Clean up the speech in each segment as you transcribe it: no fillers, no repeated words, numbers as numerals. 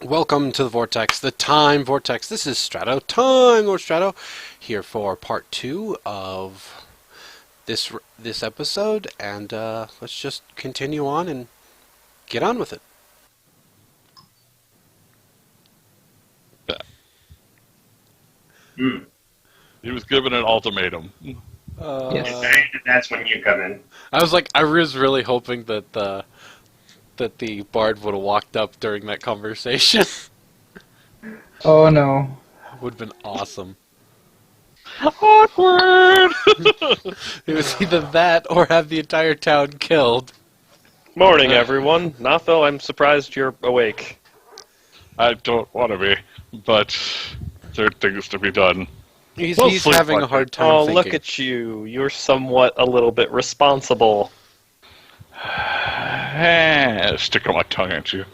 Welcome to the Vortex, the Time Vortex. This is Strato, Time Lord Strato, here for part two of this episode, and let's just continue on and get on with it. Hmm. He was given an ultimatum. And that's when you come in. I was really hoping that the bard would have walked up during that conversation. Oh no. Would have been awesome. Awkward! It was either that or have the entire town killed. Morning, everyone. Nathel, I'm surprised you're awake. I don't want to be, but there are things to be done. He's Mostly having a fucking- hard time Oh, thinking. look at you. You're somewhat a little bit responsible. Stick out my tongue at you.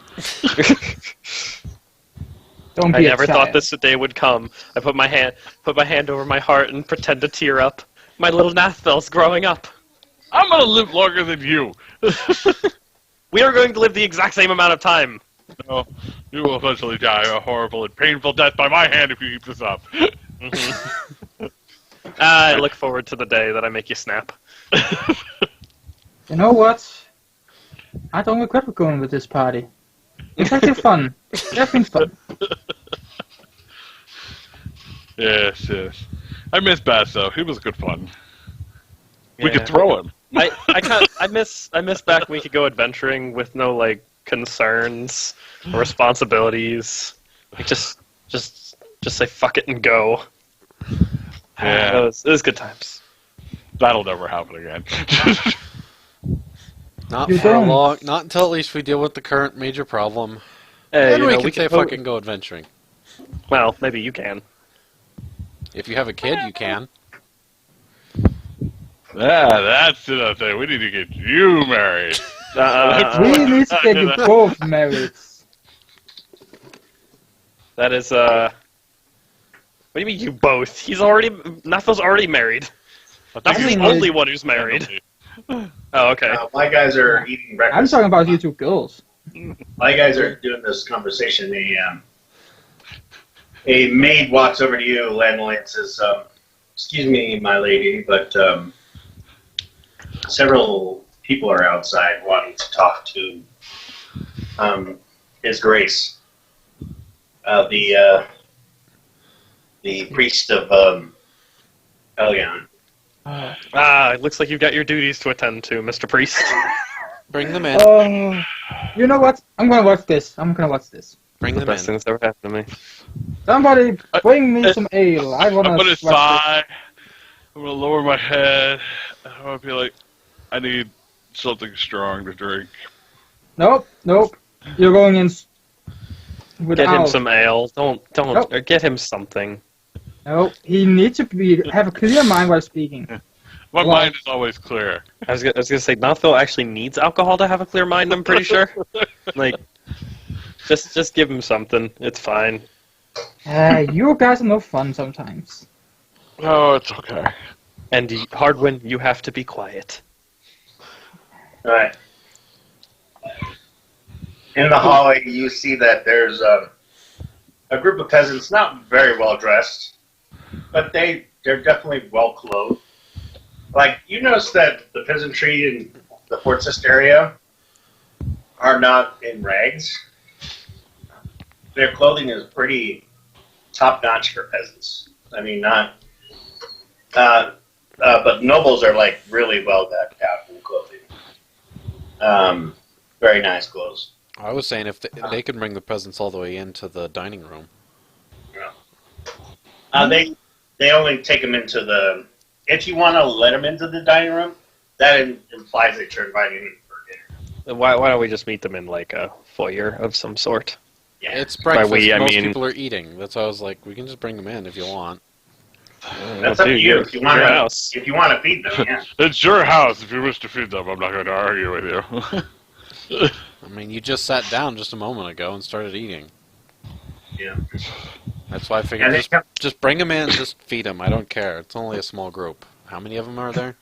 Don't I be a never child. thought this day would come. I put my hand over my heart and pretend to tear up. My little Nathel's growing up. I'm gonna live longer than you. We are going to live the exact same amount of time. No, you will eventually die a horrible and painful death by my hand if you keep this up. I look forward to the day that I make you snap. You know what? I don't regret going with this party. In fact, they're fun. They've been fun. Yes. I miss Bass though. He was good fun. We Yeah. could throw him. I miss back when we could go adventuring with no like concerns or responsibilities. Like just say fuck it and go. Yeah. It was good times. That'll never happen again. Not You for don't. long. Not until at least we deal with the current major problem. Hey, Then you we know, can say oh, fucking go adventuring. Well, maybe you can. If you have a kid, you can. Yeah, that's the thing. We need to get you married. We need to get you both married. That is What do you mean you both? Nathel's already married. I think Nathel's he's the only one who's married. Oh, okay. My guys are eating I'm breakfast. talking about you two girls. My guys are doing this conversation. A maid walks over to you, landlady, and says, "Excuse me, my lady, but several people are outside wanting to talk to His Grace, the priest of Elion." It looks like you've got your duties to attend to, Mr. Priest. Bring them in. You know what? I'm gonna watch this. Bring The them best in. thing that's ever happened to me. Somebody bring me some ale. I wanna. I'm gonna watch sigh. I'm gonna lower my head. I'm gonna be like, I need something strong to drink. this. Nope. You're going in. Without. Get him some ale. Don't. Nope. Or get him something. No, he needs to have a clear mind while speaking. My Well- mind is always clear. I was gonna say, Nathel actually needs alcohol to have a clear mind. I'm pretty sure. Like, just give him something. It's fine. You guys are no fun sometimes. Oh, it's okay. And Hardwin, you have to be quiet. All right. In the hallway, you see that there's a group of peasants, not very well dressed, but they're definitely well clothed. Like, you notice that the peasantry in the Fort Sister area are not in rags. Their clothing is pretty top notch for peasants. I mean, not. But nobles are like really well decked out in clothing. Very nice clothes. I was saying if they could bring the peasants all the way into the dining room. They only take them into the. If you want to let them into the dining room, that implies that you're inviting them for dinner. Why don't we just meet them in like a foyer of some sort? Yeah. It's breakfast. we, I Most mean- people are eating. That's why I was like, we can just bring them in if you want. That's up to you. If you want your to, house. if you want to feed them, yeah. It's your house. If you wish to feed them, I'm not going to argue with you. I mean, you just sat down just a moment ago and started eating. Yeah. That's why I figured And they come, just bring them in, just feed them. I don't care. It's only a small group. How many of them are there?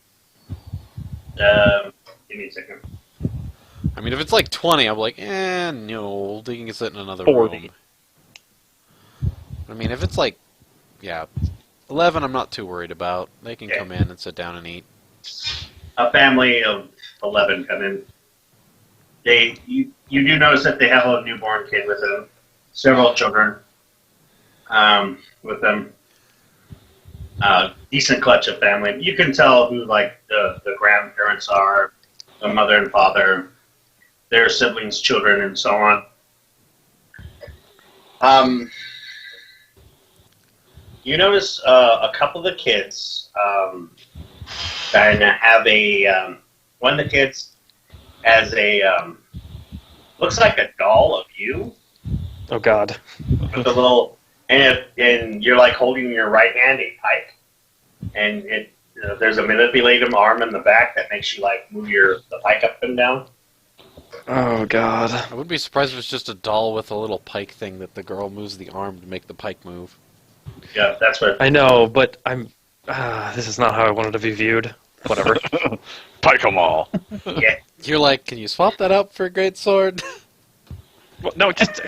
give me a second. I mean, if it's like 20, I'm like, no, they can sit in another 40. room. I mean, if it's like, yeah, 11, I'm not too worried about. They can Okay. come in and sit down and eat. A family of 11 come in. You do notice that they have a newborn kid with them, several children with them. Decent clutch of family. You can tell who like the grandparents are, the mother and father, their siblings, children, and so on. You notice a couple of the kids kind of have one of the kids has looks like a doll of you Oh God. with a little, and you're like holding in your right hand a pike, and there's a manipulative arm in the back that makes you like move the pike up and down. Oh God. I would be surprised if it's just a doll with a little pike thing that the girl moves the arm to make the pike move. Yeah, that's what. I know, but I'm. This is not how I wanted to be viewed. Whatever. Pike 'em all. Yeah, You're like, can you swap that out for a great sword? Well, no, just.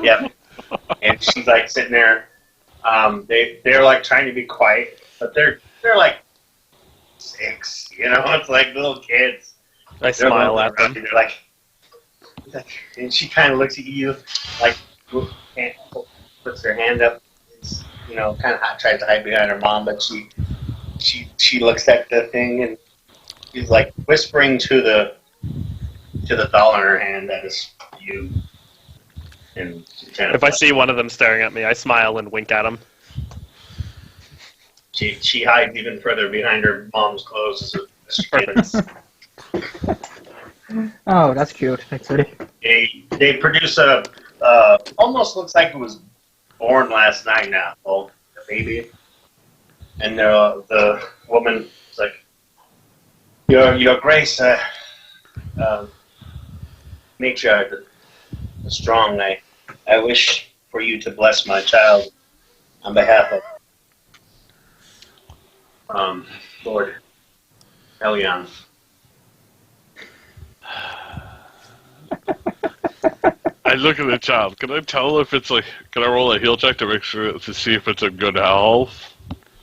yeah. And she's like sitting there. They're like trying to be quiet, but they're like 6. You know, it's like little kids. I smile They're at them. They're like, and she kind of looks at you, like, and puts her hand up, you know, kind of tries to hide behind her mom, but she looks at the thing and she's like whispering to the doll in her hand that is you. And she kind of If I see one of them staring at me, I smile and wink at them. she hides even further behind her mom's clothes as she can. Oh, that's cute, actually. They produce a almost looks like it was born last night now, well, the baby, and the woman is like, Your Grace, nature the strong. I wish for you to bless my child on behalf of Lord Elion. I look at the child. Can I tell if it's like? Can I roll a heal check to make sure to see if it's in good health?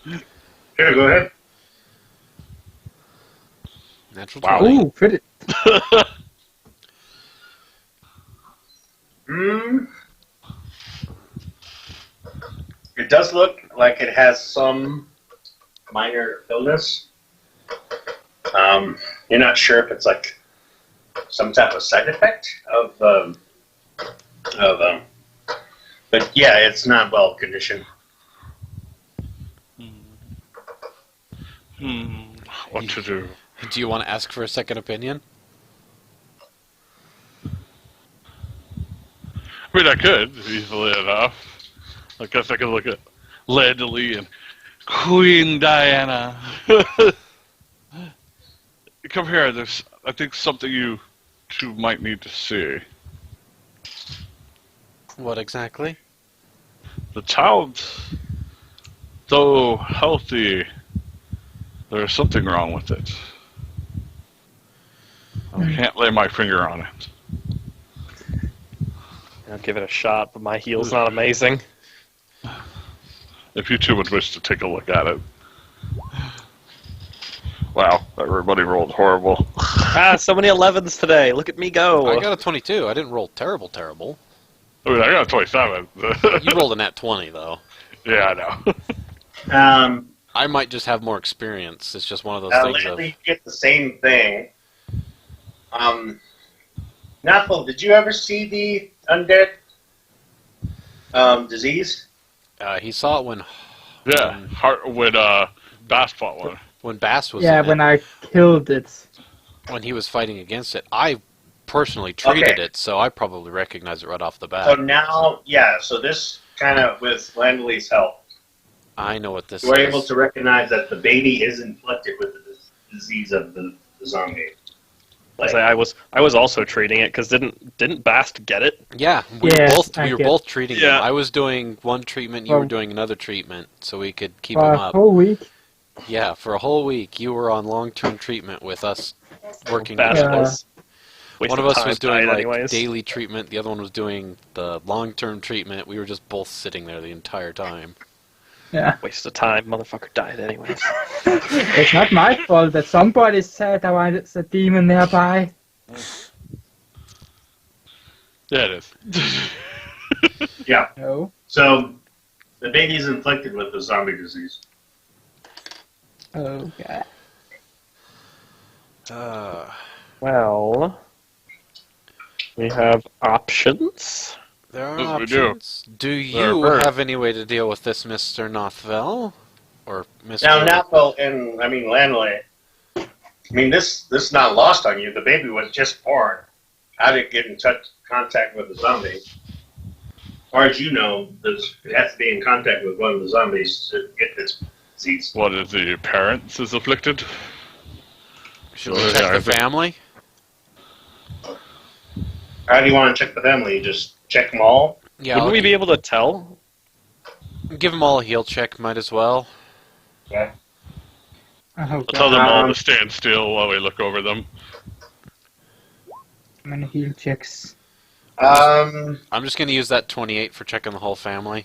Here, go ahead. Natural Wow. 20. Ooh, pretty. It does look like it has some minor illness. You're not sure if it's like some type of side effect of but yeah, it's not well conditioned. What to do? Do you want to ask for a second opinion? I mean, I could easily enough. I guess I could look at Ledley and Queen Diana. Come here. There's, I think, something you two might need to see. What exactly? The child, though healthy, there's something wrong with it. I can't lay my finger on it. I'll give it a shot, but my heal's not amazing. If you two would wish to take a look at it. Wow, everybody rolled horrible. So many 11s today. Look at me go. I got a 22. I didn't roll terrible. I mean, I got a 27. You rolled a nat 20, though. Yeah, I know. I might just have more experience. It's just one of those things of... Lately, you get the same thing. Nathal, did you ever see the undead disease? he saw it when Yeah, when Bass fought one. Bass was Yeah, in when it, I killed it. when he was fighting against it. I personally treated Okay. it, so I probably recognize it right off the bat. So now, yeah, so this kind of, with Landley's help, I know what this we're is. able to recognize that the baby is inflicted with the disease of the zombie. Like, I was also treating it because didn't Bast get it? Yeah, we Yes, were I both get- treating Yeah. him. I was doing one treatment, you Oh. were doing another treatment, so we could keep For him a up. whole week. Yeah, for a whole week, you were on long-term treatment with us working Bad together. was waste One of us time, was doing died like anyways. daily treatment. The other one was doing the long-term treatment. We were just both sitting there the entire time. Yeah. Waste of time. Motherfucker died anyways. It's not my fault that somebody said there was a demon nearby. Yeah, it is. Yeah. No. So the baby's inflicted with the zombie disease. Oh, God. Well, we have options. There are Yes, we do. options. Do There you are. have any way to deal with this, Mr. Nothville? Or Mr. Now, Napa and Lanley. I mean, this is not lost on you. The baby was just born. How did it get in contact with the zombie? As far as you know, it has to be in contact with one of the zombies to get this disease. What is the parents is afflicted? Should we check the family? How do you want to check the family? You just check them all? Yeah, Wouldn't we be able to tell? give them all a heal check, might as well. Okay. Oh, I'll God. tell them all Um, to stand still while we look over them. How many heal checks? Um, I'm just going to use that 28 for checking the whole family.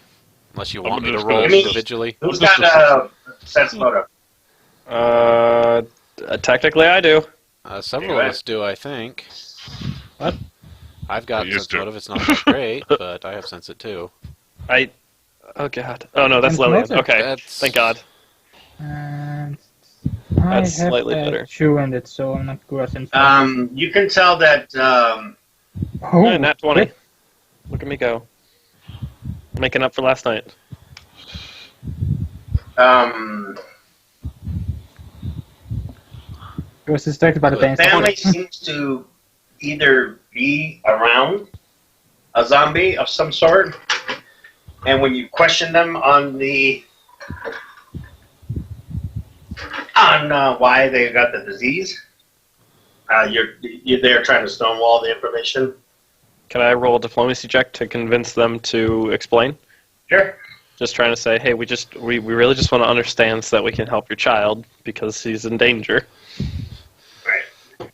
Unless you I'm want me to just roll gonna- individually. who's got a sense motive? Technically I do. Several of us do, I think. What? I've got I used sense to. motive. It's not that great, but I have sense it too. Oh god. Oh no, that's Sense Lillian. motive. Okay, That's- thank God. And That's I have slightly a better. 2 in it, so I'm not good at You can tell that oh, Yeah, nat 20. wait. Look at me go. Making up for last night. It was distracted by the the Bane's family seems to either be around a zombie of some sort, and when you question them on why they got the disease, they're trying to stonewall the information. Can I roll a diplomacy check to convince them to explain? Sure. Just trying to say, hey, we really just want to understand so that we can help your child because he's in danger. Right.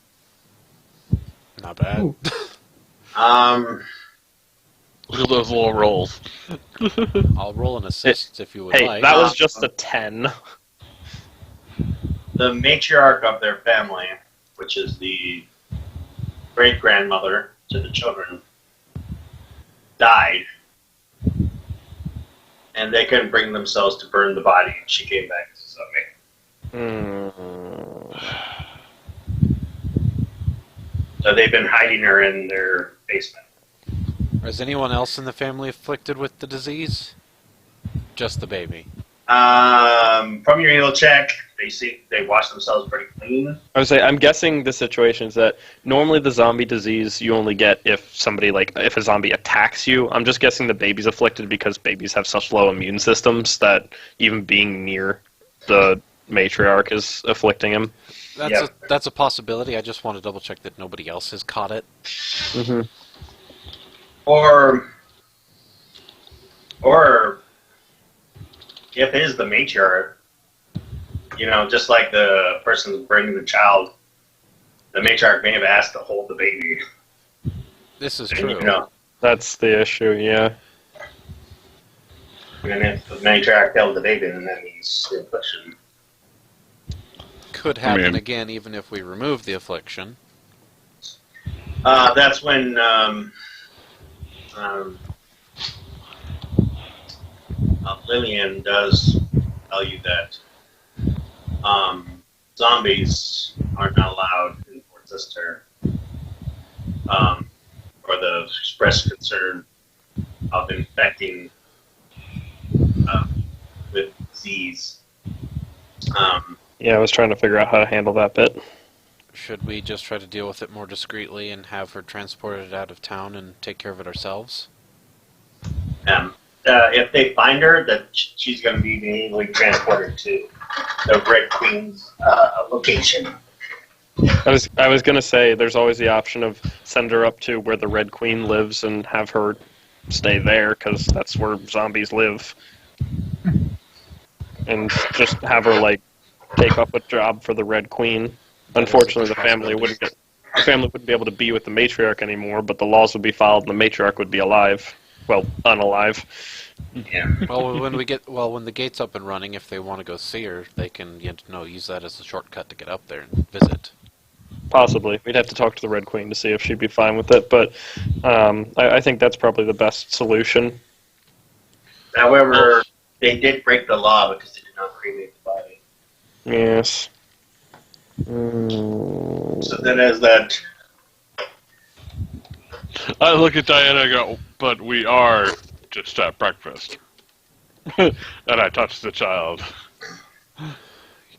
Not bad. Ooh. Look at those little rolls. I'll roll an assist if you would Hey, like. that was just a 10. The matriarch of their family, which is the great grandmother to the children, died, and they couldn't bring themselves to burn the body. And she came back as a zombie. So they've been hiding her in their basement. Is anyone else in the family afflicted with the disease? Just the baby. From your heal check, they wash themselves pretty clean. I would say, I'm guessing the situation is that normally the zombie disease you only get if somebody, if a zombie attacks you. I'm just guessing the baby's afflicted because babies have such low immune systems that even being near the matriarch is afflicting him. That's a possibility. I just want to double check that nobody else has caught it. Mm-hmm. Or if it is the matriarch, just like the person bringing the child, the matriarch may have asked to hold the baby. This is And, true. That's the issue, yeah. and if the matriarch held the baby, then that means the affliction. Could happen mean- again even if we remove the affliction. That's when Lillian does tell you that zombies are not allowed in Fort Sister for the express concern of infecting with disease. Yeah, I was trying to figure out how to handle that bit. Should we just try to deal with it more discreetly and have her transported out of town and take care of it ourselves? If they find her, that she's going to be immediately transported to the Red Queen's location. I was gonna say there's always the option of send her up to where the Red Queen lives and have her stay there because that's where zombies live, and just have her take up a job for the Red Queen Unfortunately, the family wouldn't be able to be with the matriarch anymore, but the laws would be followed, and the matriarch would be alive. Well, unalive. Yeah. Well, when the gate's up and running, if they want to go see her, they can use that as a shortcut to get up there and visit. Possibly. We'd have to talk to the Red Queen to see if she'd be fine with it, but I think that's probably the best solution. However, they did break the law because they did not cremate the body. Yes. So then as that... I look at Diana and go, but we are just at breakfast. And I touch the child.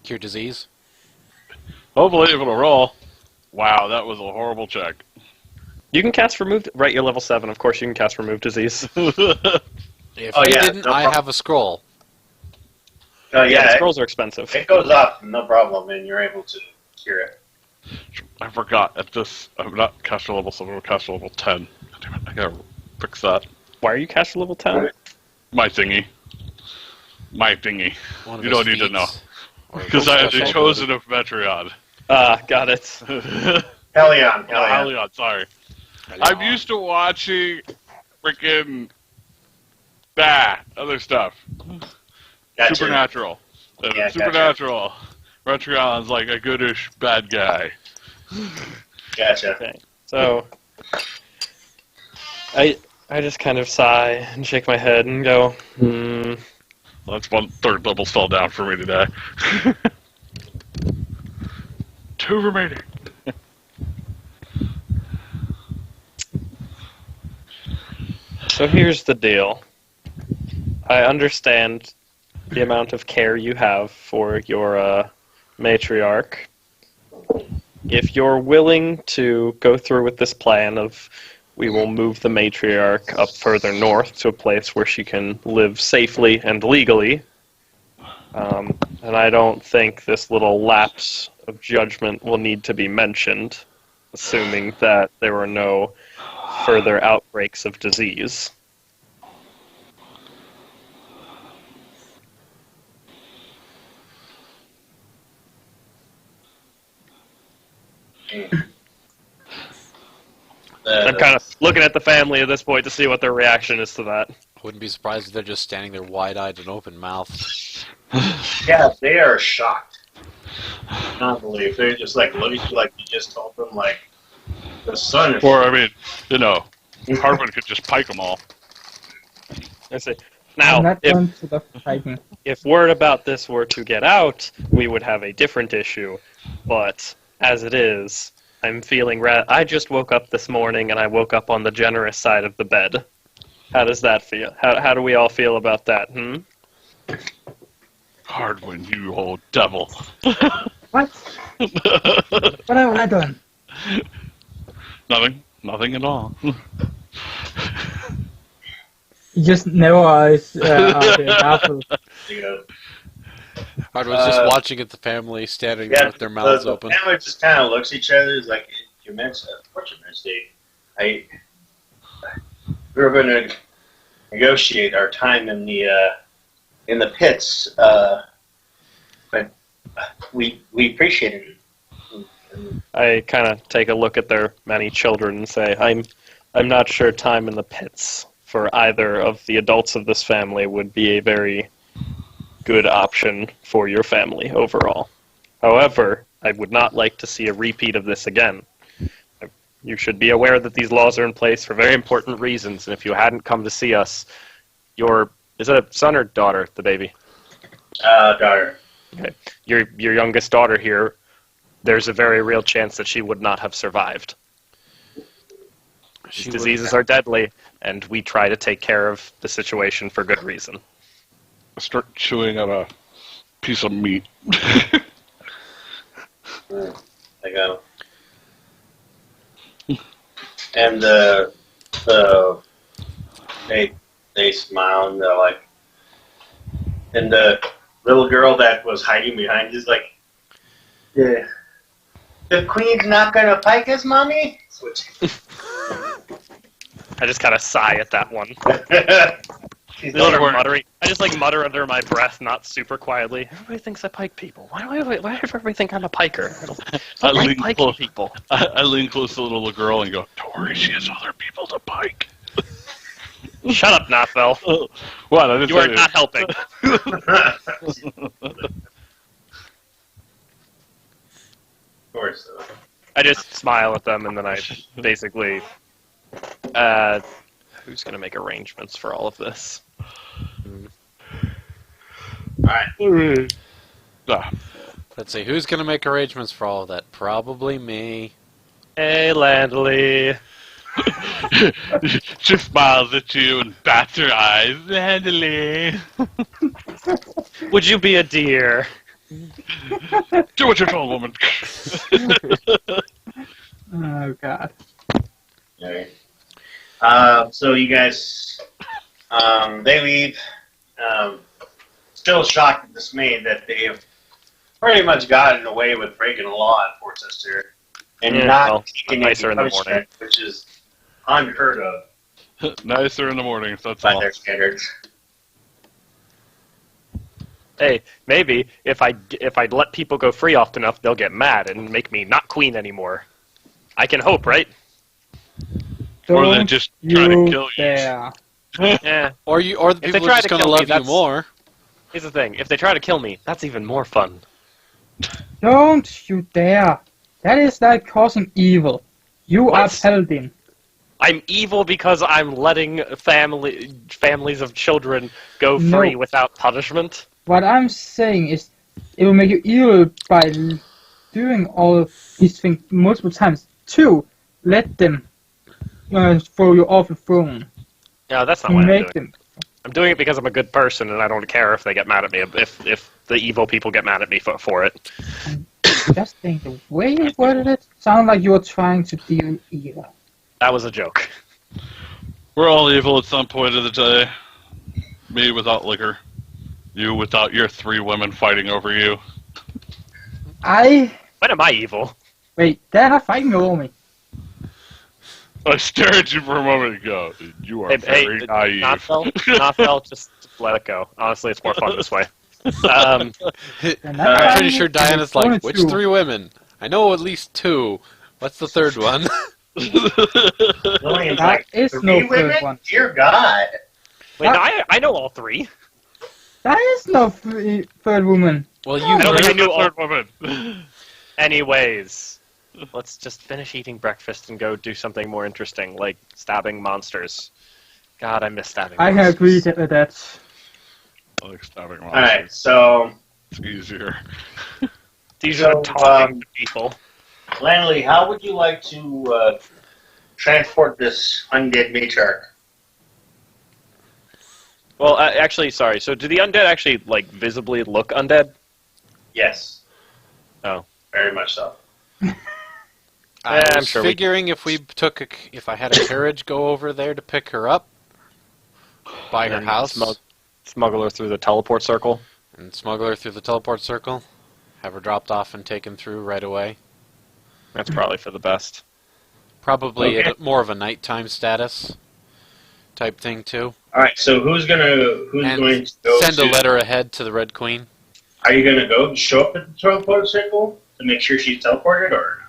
Cure disease? Hopefully it'll roll. Wow, that was a horrible check. You can cast Remove... Right, you're level 7. Of course you can cast Remove Disease. If Oh, you yeah, didn't, no I problem. have a scroll. Oh, Yeah, yeah, scrolls are expensive. it goes up, no problem, and you're able to cure it. I forgot, at this, I'm not caster level 7, I'm caster level 10. Damn it, I gotta fix that. Why are you caster level 10? My thingy. You One of don't his need to know. feats. Or Because his I am the special chosen of Metreon. Got it. Helion. Helion, sorry. ability. I'm used to watching freaking other stuff. Gotcha. Supernatural. And Yeah, Supernatural. Metreon's like a goodish bad guy. Gotcha. Okay. So, I just kind of sigh and shake my head and go, That's 1/3 level spell down for me today. 2 remaining. So here's the deal. I understand the amount of care you have for your matriarch. If you're willing to go through with this plan of we will move the matriarch up further north to a place where she can live safely and legally, and I don't think this little lapse of judgment will need to be mentioned, assuming that there were no further outbreaks of disease. I'm kind of looking at the family at this point to see what their reaction is to that. Wouldn't be surprised if they're just standing there wide-eyed and open mouthed. Yeah, they are shocked. I can't believe they're just like looking at you like you just told them like the sun is. Or, I mean, Hardman could just pike them all. I see. I'm Now, not going to the fighting. if word about this were to get out, we would have a different issue. But as it is, I'm feeling I just woke up this morning and I woke up on the generous side of the bed. How does that feel? How do we all feel about that? Hardwin, you old devil. What? What have I done? Nothing at all. You just never is careful. Hard was just watching at the family standing there Yeah, with their mouths the open. family just kind of looks at each other. It's like, you mentioned, what's your mistake? We were going to negotiate our time in the pits, but we appreciated it. I kind of take a look at their many children and say, I'm not sure time in the pits for either of the adults of this family would be a very good option for your family overall. However, I would not like to see a repeat of this again. You should be aware that these laws are in place for very important reasons, and if you hadn't come to see us, is it a son or daughter, the baby? Daughter. Okay. Your youngest daughter here, there's a very real chance that she would not have survived. These diseases are deadly, and we try to take care of the situation for good reason. Start chewing on a piece of meat. I go. And they smile and they're like, and the little girl that was hiding behind is like, yeah, the queen's not gonna pike us, mommy. I just kind of sigh at that one. She's Don't Start worry. muttering. I just like mutter under my breath, not super quietly. Everybody thinks I pike people. Why do everybody think I'm a piker? I don't like lean piking close. people. I lean close to the little girl and go, "Don't worry, she has other people to pike." Shut up, Nathvel. What? I didn't You are say not helping. Of course. I just smile at them, and then I basically, who's gonna make arrangements for all of this? Alright. Ah, Let's see, who's going to make arrangements for all of that? Probably me. Hey, Landley. she smiles at you and bats her eyes. Handily. Would you be a dear? Do what you're told, woman. Oh god. Alright. So you guys, they leave, still shocked and dismayed that they have pretty much gotten away with breaking the law in Portchester and Yeah, not well, taking nicer any in the morning. punishment, which is unheard of Nicer in the morning, that's by all. their standards. Hey, maybe if I let people go free often enough, they'll get mad and make me not queen anymore. I can hope, right? Or they Don't just try to you kill you. dare. Yeah. Or the If they people try are just to going to kill me, love you that's- more. Here's the thing: if they try to kill me, that's even more fun. Don't you dare. That is like causing evil. You What? are Paladin. I'm evil because I'm letting families of children go free No. without punishment. What I'm saying is, it will make you evil by doing all these things multiple times. Two, let them throw you off the throne. No, that's not what I'm doing. Make them. I'm doing it because I'm a good person, and I don't care if they get mad at me. If the evil people get mad at me for it. Just think the way you worded it sounded like you were trying to deal evil. That was a joke. We're all evil at some point of the day. Me without liquor. You without your 3 women fighting over you. When am I evil? Wait, they're not fighting over me. I stared at you for a moment and go, you are very naive. Not just let it go. Honestly, it's more fun this way. And I'm that's pretty why sure Diana's only like, which two. 3 women? I know at least 2. What's the third one? Lillian's That like, is 3 no third women? one. Dear God. Wait, no, I know all 3. That is no third woman. Well, you I don't think I Where's knew the all. third woman? Anyways, let's just finish eating breakfast and go do something more interesting, like stabbing monsters. God, I miss stabbing I monsters. agree with that. I like stabbing monsters. Alright, so, It's easier. These So, are talking to people. Lanley, how would you like to transport this undead matriarch? Well, actually, sorry. So, do the undead actually like visibly look undead? Yes. Oh. Very much so. I I'm was sure we- figuring if if I had a carriage go over there to pick her up by her And house smuggle her through the teleport circle. and smuggle her through the teleport circle, have her dropped off and taken through right away. That's probably for the best. Probably Okay. at more of a nighttime status type thing too. Alright, so who's And going to go send to, a letter ahead to the Red Queen. Are you gonna go show up at the teleport circle to make sure she's teleported, or?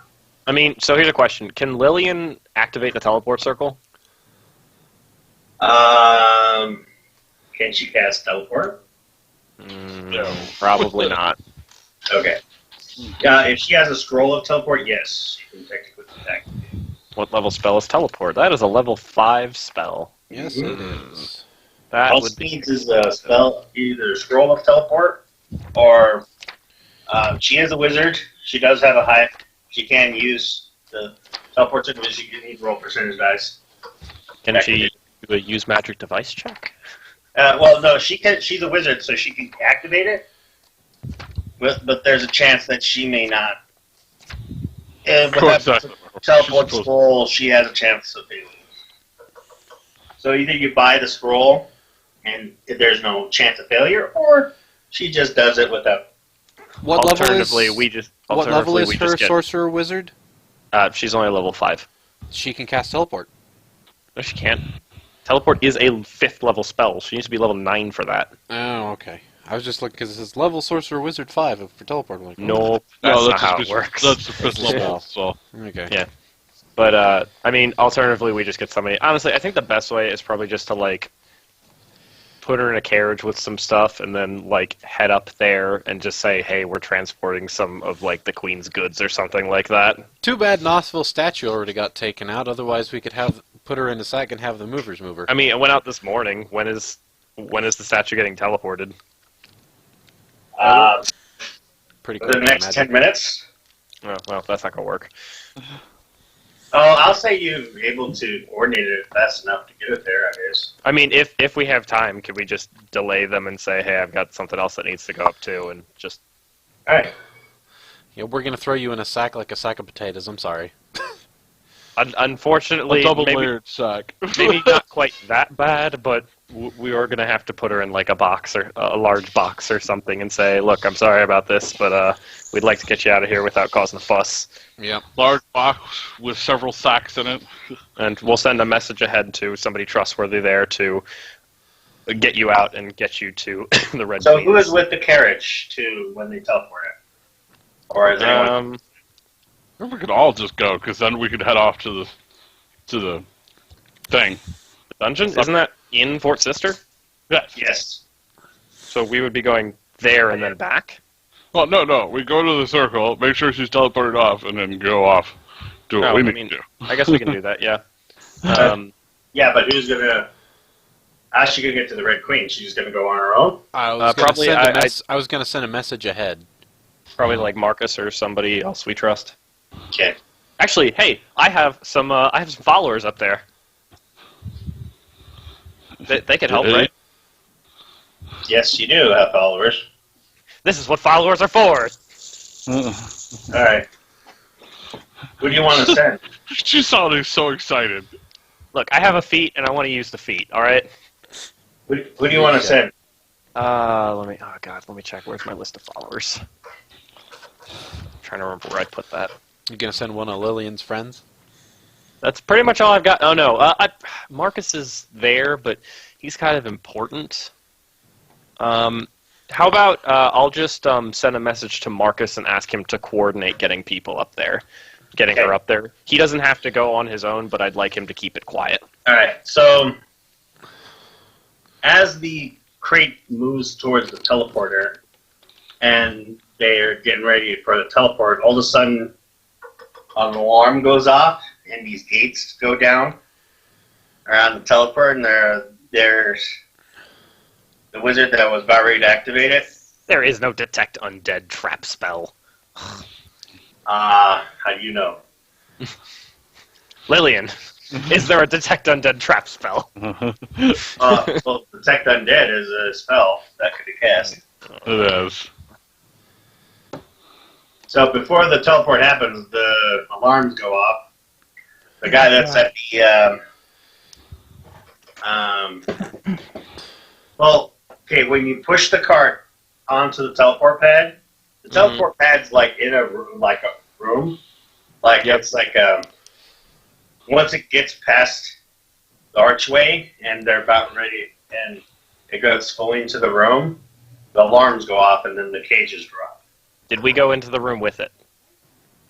I mean, so here's a question: can Lillian activate the teleport circle? Can she cast teleport? No. Probably not. Okay. If she has a scroll of teleport, yes, she can technically attack. What level spell is teleport? That is a level 5 spell. Yes, it is. That All would she be. needs is a spell, either scroll of teleport, or she is a wizard. She does have a high. She can use the teleport circle, but she need to roll percentage dice. Can she do a use magic device check? Well, no, she can. She's a wizard, so she can activate it. But there's a chance that she may not. Of With course, that teleport scroll, she has a chance of failing. So either you buy the scroll, and if there's no chance of failure, or she just does it without. What level Alternatively, is we just. what level alternatively, is we her just get- sorcerer wizard? She's only level 5. She can cast teleport. No, she can't. Teleport is a 5th level spell. She needs to be level 9 for that. Oh, okay. I was just looking because it says level sorcerer wizard 5 for teleport. I'm like, Nope, that's No, not how it just- works. That's the fifth It's a level. spell. So okay. Yeah. But, I mean, alternatively, we just get somebody... Honestly, I think the best way is probably just to, like, put her in a carriage with some stuff and then, like, head up there and just say, hey, we're transporting some of, like, the Queen's goods or something like that. Too bad Nosville's statue already got taken out. Otherwise, we could have put her in a sack and have the movers move her. I mean, it went out this morning. When is the statue getting teleported? Pretty For quick. the I next imagine. 10 minutes. Oh, well, that's not going to work. Oh, I'll say you're able to coordinate it fast enough to get it there, I guess. I mean, if we have time, could we just delay them and say, hey, I've got something else that needs to go up too, and just... Alright. Yeah, we're gonna throw you in a sack like a sack of potatoes. I'm sorry. Unfortunately, a double maybe, layered sack. maybe not quite that bad, but we are going to have to put her in like a box or a large box or something and say, look, I'm sorry about this, but we'd like to get you out of here without causing a fuss. Yep. Large box with several sacks in it. And we'll send a message ahead to somebody trustworthy there to get you out and get you to the Red So Queen. who is with the carriage to when they teleport it? Or is anyone... Or we could all just go, because then we could head off to the thing. Dungeon? Isn't that in Fort Sister? Yes. Yes. So we would be going there and then back? Well, no. We go to the circle, make sure she's teleported off, and then go off. Do what Oh, we I need mean- to do. I guess we can do that, yeah. Yeah, but who's gonna... How's she gonna get to the Red Queen? She's gonna go on her own? I was gonna probably send I I was gonna send a message ahead. probably like Marcus or somebody else we trust. Okay. Actually, hey, I have some followers up there. They could help, right? Yes, you do have followers. This is what followers are for. Alright. Who do you want to send? She sounded so excited. Look, I have a feat, and I want to use the feat. All right. Who do you want to send? Let me check. Where's my list of followers? I'm trying to remember where I put that. You gonna send one of Lillian's friends? That's pretty much all I've got. Oh no, Marcus is there, but he's kind of important. How about I'll just send a message to Marcus and ask him to coordinate getting people up there, getting her up there. He doesn't have to go on his own, but I'd like him to keep it quiet. Alright, so... As the crate moves towards the teleporter, and they're getting ready for the teleport, all of a sudden an alarm goes off, and these gates go down around the teleport, and there's the wizard that was about ready to activate it. There is no detect undead trap spell. How do you know? Lillian, is there a detect undead trap spell? Well, Detect Undead is a spell that could be cast. It is. So before the teleport happens, the alarms go off. The guy that's at the well, okay, when you push the cart onto the teleport pad, the teleport pad's like in a room, like it's like once it gets past the archway and they're about ready and it goes fully into the room, the alarms go off and then the cages drop. Did we go into the room with it?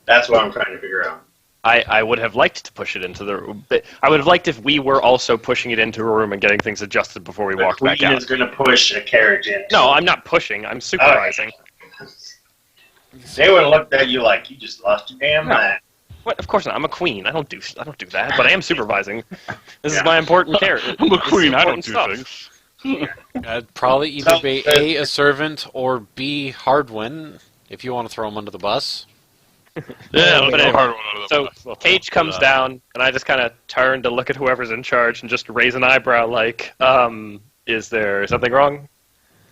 That's what I'm trying to figure out. I would have liked to push it into the room, but I would have liked if we were also pushing it into a room and getting things adjusted before we The walked back Queen out. is going to push a carriage in. No, I'm not pushing. I'm supervising. They would have looked at you like you just lost your damn No. mind. What? Of course not. I'm a queen. I don't do that. But I am supervising. This is Yeah. my important character. I'm a This is queen, I don't important do stuff. things. I'd probably either So, be a servant or B, Hardwin, if you want to throw him under the bus. Yeah, but let's anyway, go hard one out of the So bus. Let's Cage do comes that. down, and I just kind of turn to look at whoever's in charge and just raise an eyebrow like, is there something wrong?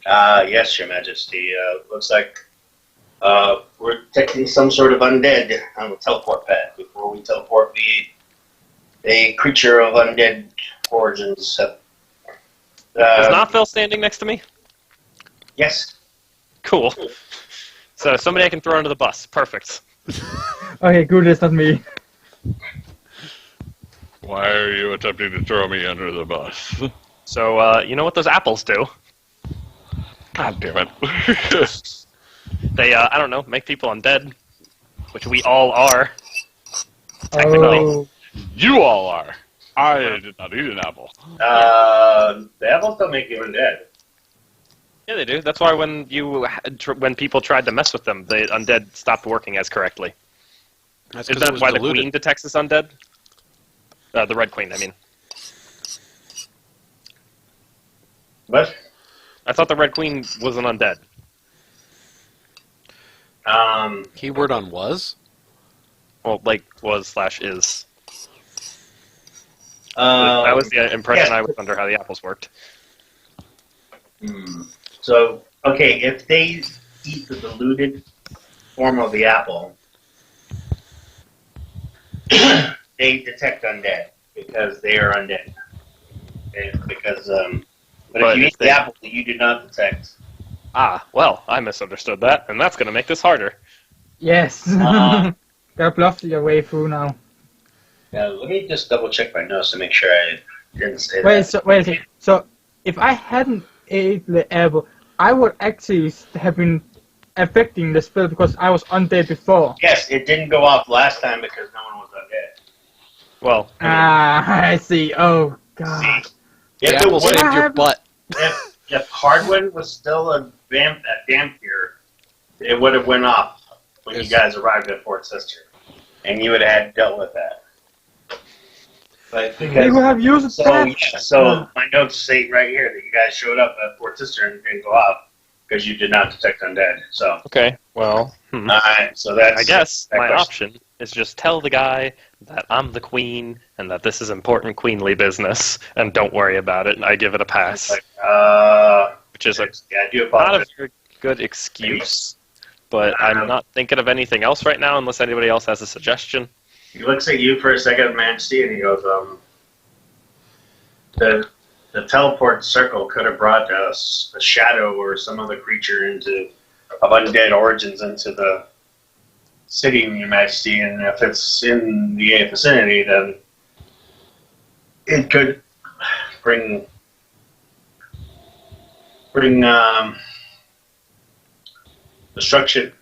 Yes, Your Majesty. Looks like we're detecting some sort of undead on the teleport pad. Before we teleport, a creature of undead origins. Is Nothville standing next to me? Yes. Cool. So somebody I can throw under the bus. Perfect. Okay, good, that's not me. Why are you attempting to throw me under the bus? So, you know what those apples do? God damn it. They, I don't know, make people undead, which we all are. Technically. Oh, You all are. I did not eat an apple. The apples don't make you undead. Yeah, they do. That's why when people tried to mess with them, the undead stopped working as correctly. That's Is 'cause it that was why the diluted. queen detects as undead? The Red Queen, I mean. But I thought the Red Queen was an undead. Keyword on was? Well, like, was/is. that That was the impression yeah. I was under how the apples worked. So, okay, if they eat the diluted form of the apple, they detect undead because they are undead. Because, but if you eat the apple, you do not detect. Ah, well, I misunderstood that, and that's going to make this harder. yes. Gotta bluff your way through now. Now, let me just double check my notes to make sure I didn't say Wait, that. wait a second. So, if I hadn't ate the apple, I would actually have been affecting the spell because I was undead before. Yes, it didn't go off last time because no one was undead. Well, I see. Oh, God. If The it apple was, saved your have- butt. if Hardwin was still a vampire, it would have went off when you guys arrived at Fort Sister, and you would have had dealt with that. But They because would have used so that. yeah, so my notes say right here that you guys showed up at Fort Sister and it didn't go off because you did not detect undead. So okay, well, alright, so that's I guess that my question. option is just tell the guy that I'm the queen and that this is important queenly business, and don't worry about it, and I give it a pass. Like, Which is a, yeah, I do not apologize. a very good excuse, but I'm not thinking of anything else right now unless anybody else has a suggestion. He looks at you for a second, Majesty, and he goes, the teleport circle could have brought us a shadow or some other creature of undead origins into the city, Your Majesty, and if it's in the vicinity, then it could bring destruction.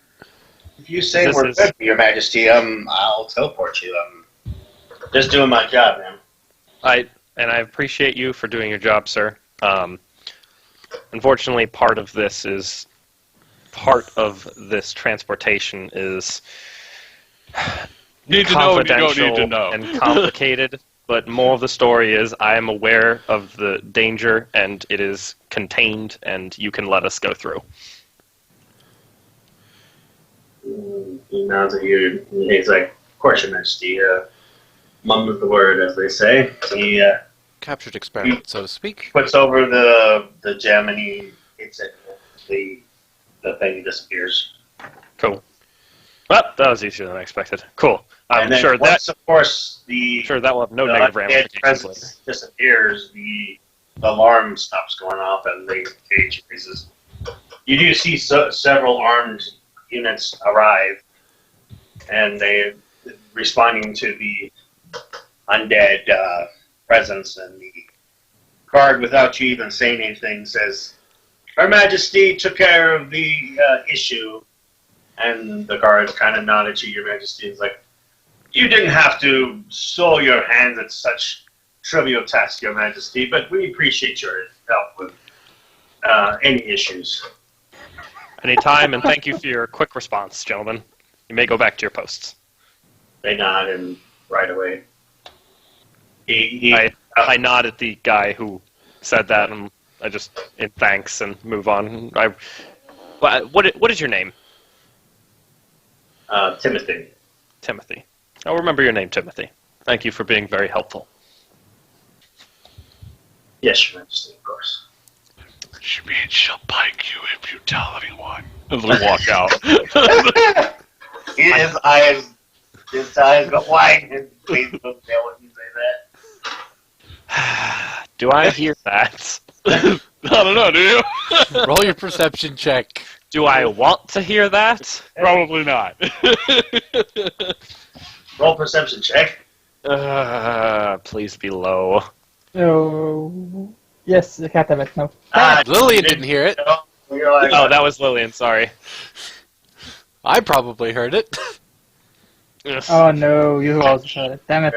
If you say This we're is- good, Your Majesty, I'll teleport you. I'm just doing my job, man. I appreciate you for doing your job, sir. Unfortunately, part of this transportation is Need to know and you don't confidential need to know. and complicated. But more of the story is I am aware of the danger and it is contained, and you can let us go through. He nods at you. And he's like, "Of course, Your Majesty." Mum is the word, as they say. He Captured experiment, so to speak. puts over the gem and he hits it. The thing disappears. Cool. Well, that was easier than I expected. Cool. I'm and then sure once, of course, sure that will have no the negative undead ramifications presence later. disappears, the alarm stops going off and the cage freezes. You do see several armed units arrive, and they responding to the undead presence, and the guard, without you even saying anything, says, "Her Majesty took care of the issue." And the guards kind of nod at you, Your Majesty. It's like, "You didn't have to soil your hands at such trivial tasks, Your Majesty, but we appreciate your help with any issues." Anytime, and thank you for your quick response, gentlemen. You may go back to your posts. They nod and right away. He I nod at the guy who said that, and I just in thanks and move on. What is your name? Timothy. Timothy. I'll remember your name, Timothy. Thank you for being very helpful. Yes, Your Majesty, of course. She means she'll pike you if you tell anyone. As we walk out. His eyes go wide and his face goes pale when you say that. Do I hear that? I don't know, do you? Roll your perception check. Do I want to hear that? Probably not. Roll perception check. Please be low. Oh, yes, I can't have it. No. Lillian didn't hear it. You're like, Oh, that was Lillian. Sorry. I probably heard it. Oh no, you also heard it. Damn it.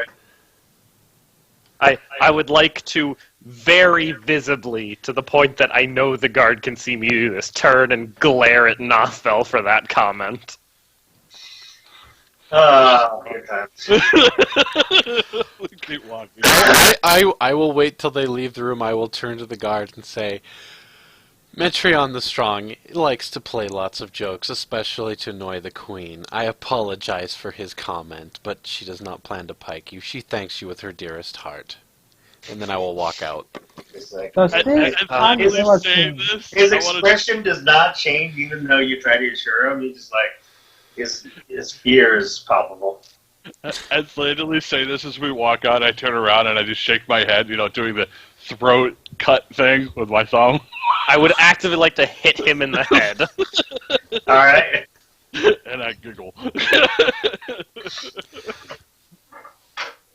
I would like to very visibly, to the point that I know the guard can see me do this, turn and glare at Nothfell for that comment. good times. Keep walking. I will wait till they leave the room. I will turn to the guard and say, Metreon the Strong likes to play lots of jokes, especially to annoy the Queen. I apologize for his comment, but she does not plan to pike you. She thanks you with her dearest heart. And then I will walk out. It's like, Does I this finally was say king? this. his I wanna- expression does not change even though you try to assure him. He's just like, his fear is palpable. I literally say this as we walk out. I turn around and I just shake my head, doing the throat cut thing with my thumb. I would actively like to hit him in the head. All right. And I giggle.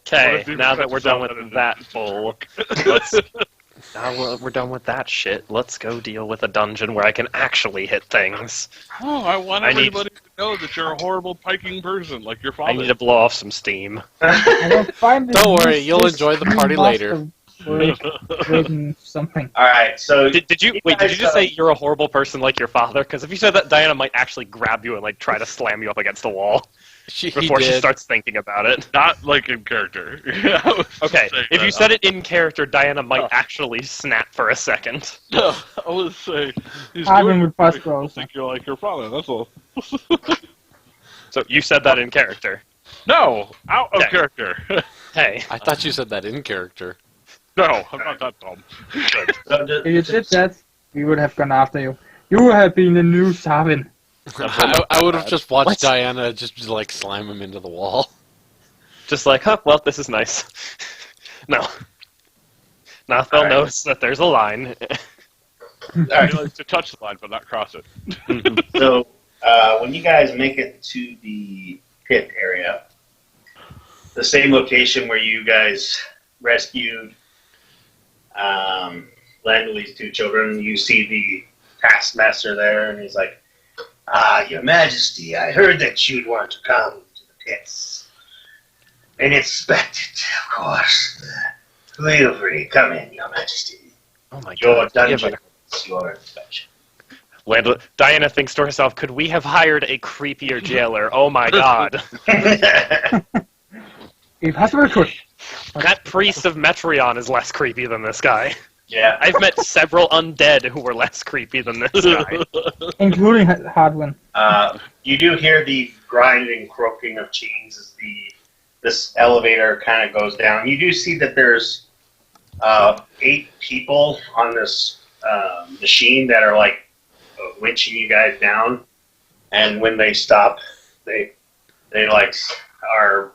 Okay, now that we're done with that bull, we're done with that shit. Let's go deal with a dungeon where I can actually hit things. Oh, I want I need- everybody to know that you're a horrible piking person, like your father. I need to blow off some steam. I will find this Don't worry, you'll useless enjoy the party later. Written something. All right. So Did you just say you're a horrible person like your father? Because if you said that, Diana might actually grab you and try to slam you up against the wall He before she did. starts thinking about it. Not like in character. Okay, if you said it in character, Diana might actually snap for a second. No, I was say he's I've doing been with it Buster because I also. think you're like your father. That's all. So you said that in character. No, out of Okay. character. Hey, I thought you said that in character. No, I'm not that dumb. If you did that, we would have gone after you. You would have been the new Sarvin. I would have just watched What? Diana just slam him into the wall. just like, well, this is nice. No. Nothfell Alright. knows that there's a line. all right. He likes to touch the line but not cross it. So when you guys make it to the pit area, the same location where you guys rescued Landley's two children, you see the taskmaster there, and he's like, Your Majesty, I heard that you'd want to come to the pits. And expected, of course. Feel free, come in, Your Majesty. Oh my Your god. Yeah, dungeon is your inspection. Diana thinks to herself, could we have hired a creepier jailer? Oh my god. If possible, could. That priest of Metreon is less creepy than this guy. Yeah. I've met several undead who were less creepy than this guy. Including Hardwin. You do hear the grinding, croaking of chains as this elevator kind of goes down. You do see that there's 8 people on this machine that are winching you guys down, and when they stop, they are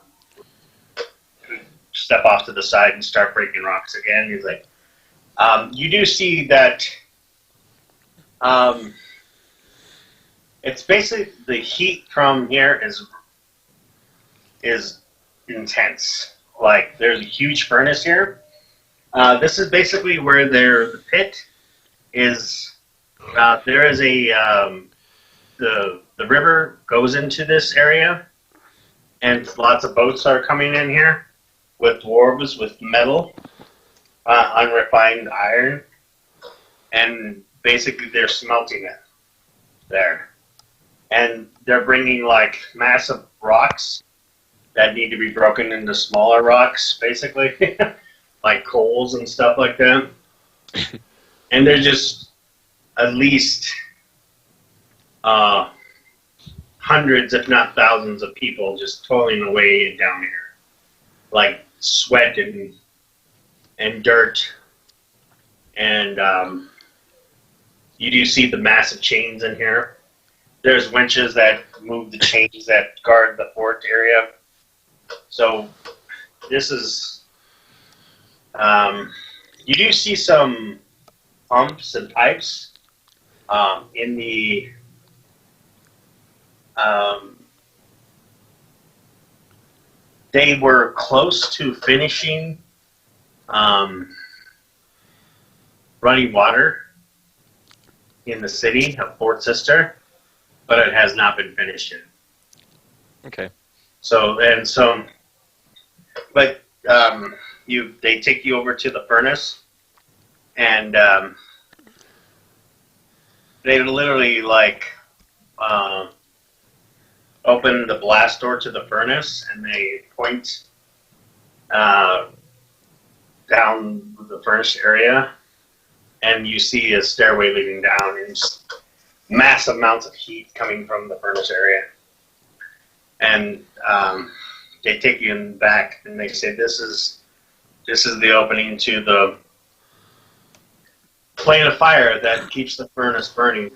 step off to the side and start breaking rocks again. He's like, you do see that. It's basically the heat from here is intense. Like, there's a huge furnace here. This is basically where the pit is. There is the river goes into this area, and lots of boats are coming in here with dwarves with metal, unrefined iron, and basically they're smelting it there. And they're bringing massive rocks that need to be broken into smaller rocks, basically, like coals and stuff like that. And they're just at least hundreds, if not thousands, of people just toiling away down here, like sweat and dirt. And you do see the massive chains in here. There's winches that move the chains that guard the fort area. So this is, you do see some pumps and pipes in the they were close to finishing running water in the city of Fort Sister, but it has not been finished yet. Okay. But they take you over to the furnace, and they literally open the blast door to the furnace, and they point down the furnace area, and you see a stairway leading down, and just massive amounts of heat coming from the furnace area. And they take you in back, and they say, "This is the opening to the plane of fire that keeps the furnace burning."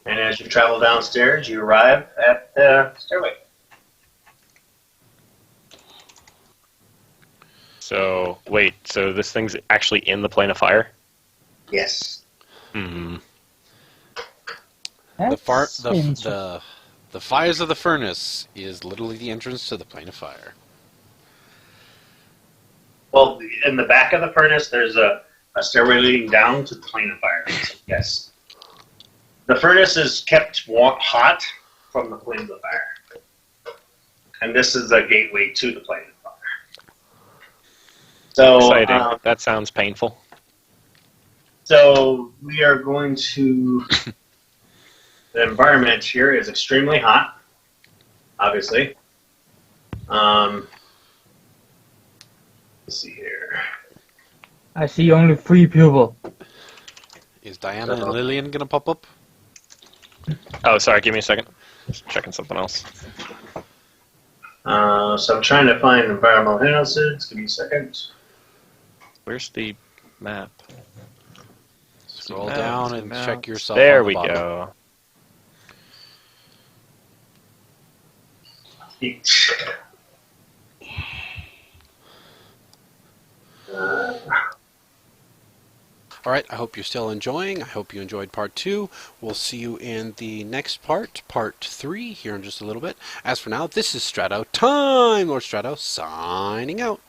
And as you travel downstairs, you arrive at the stairway. So wait, so this thing's actually in the plane of fire? Yes. Hmm. That's interesting. The fires of the furnace is literally the entrance to the plane of fire. Well, in the back of the furnace, there's a stairway leading down to the plane of fire. So, yes. The furnace is kept hot from the flames of fire. And this is a gateway to the plane of fire. So, Exciting. That sounds painful. So we are going to... The environment here is extremely hot, obviously. Let's see here. I see only 3 people. Is Diana and Lillian gonna pop up? Oh, sorry, give me a second. Just checking something else. So I'm trying to find environmental hazards. Give me a second. Where's the map? Scroll down and check yourself. There on the we bottom. go. Each. All right, I hope you're still enjoying. I hope you enjoyed part 2. We'll see you in the next part 3, here in just a little bit. As for now, this is Strato Time, Lord Strato, signing out.